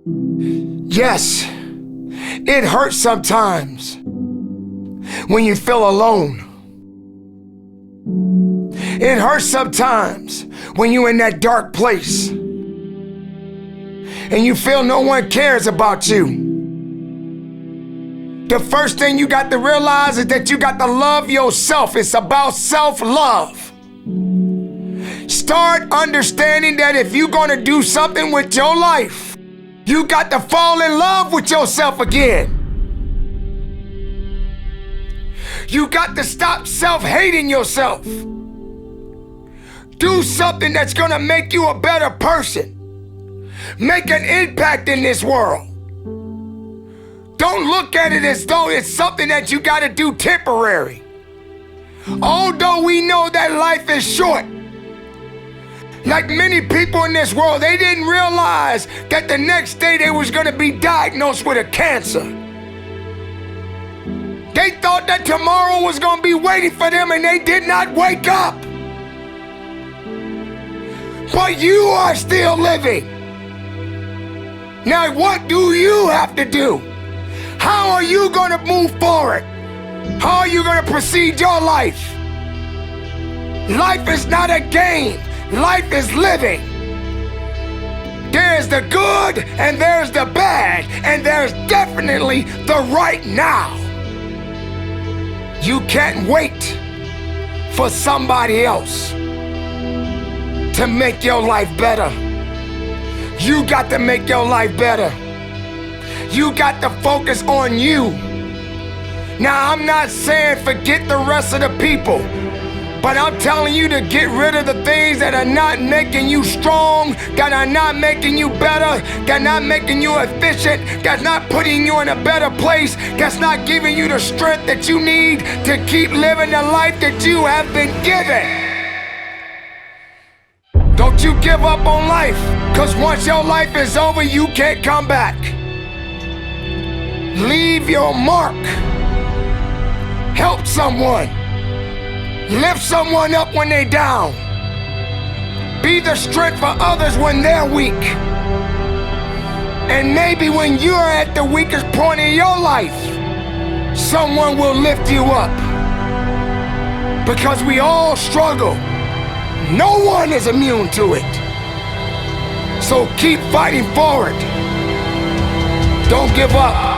Yes, it hurts sometimes when you feel alone. It hurts sometimes when you're in that dark place and you feel no one cares about you. The first thing you got to realize is that you got to love yourself. It's about self-love. Start understanding that if you're going to do something with your life, you got to fall in love with yourself again. You got to stop self-hating yourself. Do something that's going to make you a better person. Make an impact in this world. Don't look at it as though it's something that you got to do temporary. Although we know that life is short, like many people in this world, they didn't realize that the next day they was going to be diagnosed with a cancer. They thought that tomorrow was going to be waiting for them and they did not wake up. But you are still living. Now what do you have to do? How are you going to move forward? How are you going to proceed your life? Life is not a game. Life is living. There's the good and there's the bad, and there's definitely the right now. You can't wait for somebody else to make your life better. You got to make your life better. You got to focus on you. Now, I'm not saying forget the rest of the people, but I'm telling you to get rid of the things that are not making you strong, that are not making you better, that are not making you efficient, that's not putting you in a better place, that's not giving you the strength that you need to keep living the life that you have been given. Don't you give up on life, because once your life is over, you can't come back. Leave your mark. Help someone. Lift someone up when they're down. Be the strength for others when they're weak. And maybe when you're at the weakest point in your life, someone will lift you up. Because we all struggle. No one is immune to it. So keep fighting forward. Don't give up.